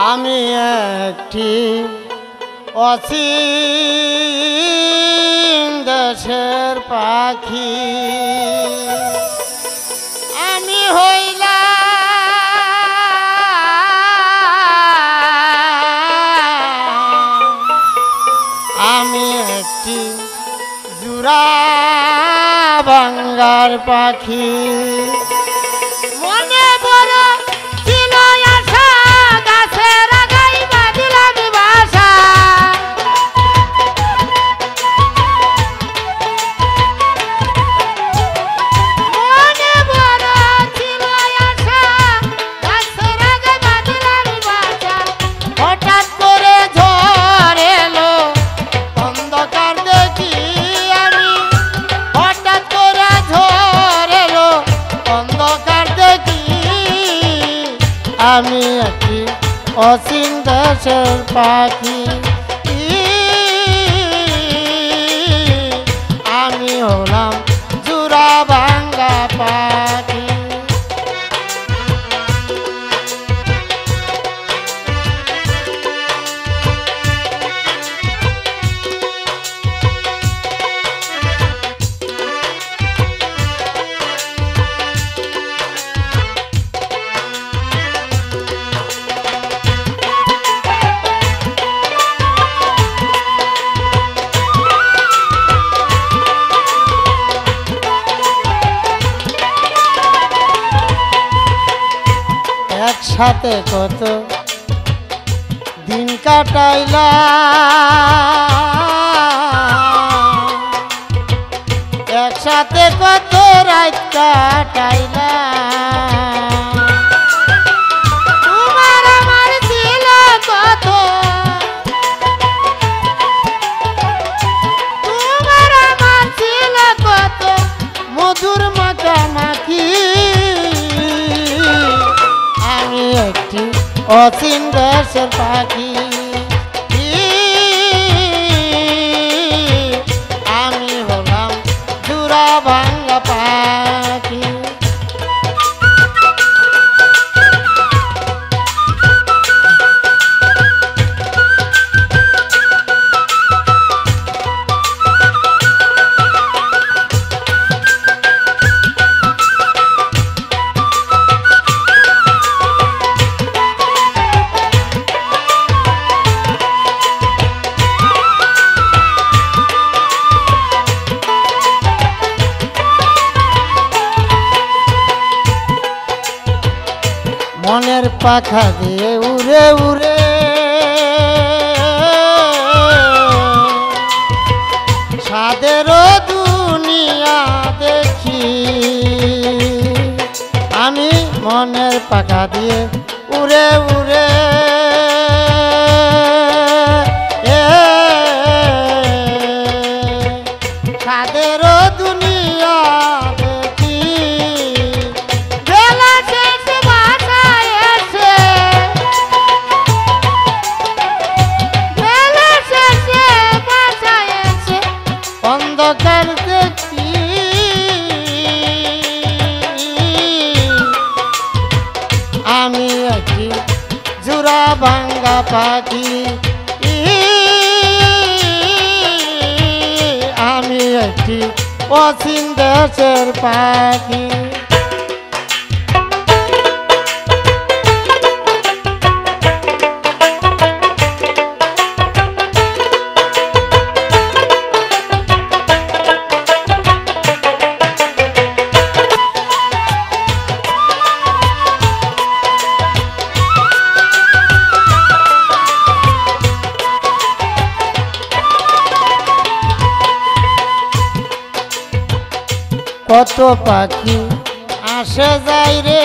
আমি একটি অচিন দেশের পাখি, আমি হইলাম আমি একটি জুরা বাঙ্গার পাখি। মনে বড় ছিল আশা, গাছের আগায় বাঁধিলাম বাসা। মনে বড় ছিল আশা, গাছের আগায় বাঁধিলাম বাসা। হঠাৎ করে ঝড় এলো, অন্ধকার দেখি আমি। হঠাৎ করে ঝড় এলো, অন্ধকার দেখি আমি একটি অচিন দেশের পাখি। আমি হলাম জুরা ভাঙ্গা পাখি। একসাথে কত দিন কাটাইলাম, একসাথে কত রাত কাটাইলাম। তোমার আমার ছিল কত, তোমার আমার ছিল কত মধুর মাখামাখি। আমি একটি অচিন দেশের পাখি। আমি হলাম জুরা ভাঙ্গা পাখি। মনের পাখা দিয়ে উড়ে উড়ে সাদেরও দুনিয়া দেখি। আমি মনের পাখা দিয়ে উড়ে উড়ে সাদেরও দুনিয়া দেখি। বেলা শেষে বাসায় এসে, বেলা শেষে বাসায় এসে অন্ধকার দেখি। আমি একটি জুরা ভাঙ্গা পাখি। আমি একটি অচিন দেশের পাখি। কত পাখি আসে যাই রে,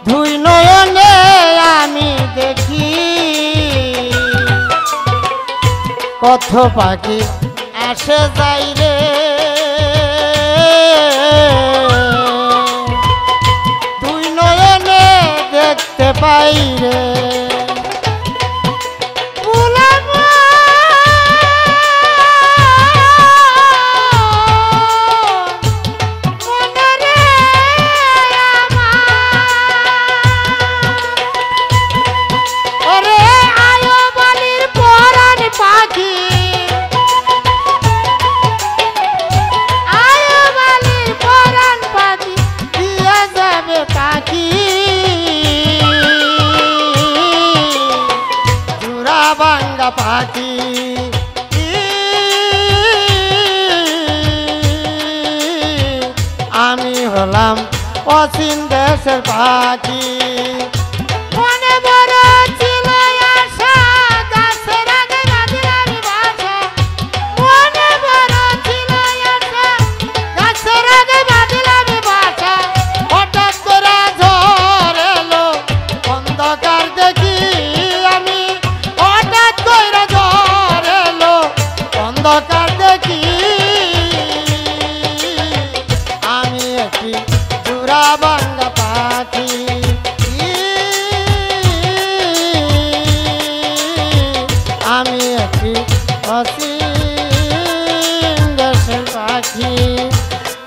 দুই নয়নে আমি দেখি। কত পাখি আসে যাই রে, দুই নয়নে দেখতে পাই রে। মনে রে গাছের পাখি মনে বড় ছিল আশা গাছের আগে বাঁধিলাম বাসা মনে বড় ছিল আশা গাছের আগে বাঁধিলাম বাসা হঠাৎ করে ঝড় এলো অন্ধকার দেখি আমি হঠাৎ করে ঝড় এলো অন্ধকার দেখি আমি একটি জোড়া ভাঙ্গা পাখি আমি একটি অসীম দেশের পাখি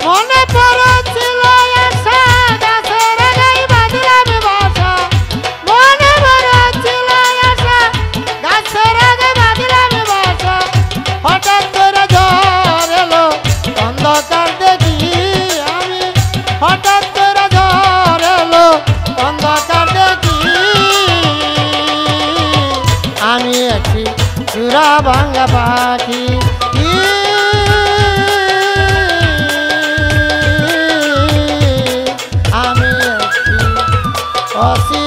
মনে পড়েছিল আশা গাছের আগে বাঁধিলাম বাসা মনে পড়েছিল আশা গাছের আগে বাঁধিলাম বাসা হঠাৎ করে ঝড় এলো অন্ধকার দেখি আমি হঠাৎ করে ঝড় এলো অন্ধকার দেখি আমি একটি চূড়া ভাঙ্গা পাখি আমি একটি অসীম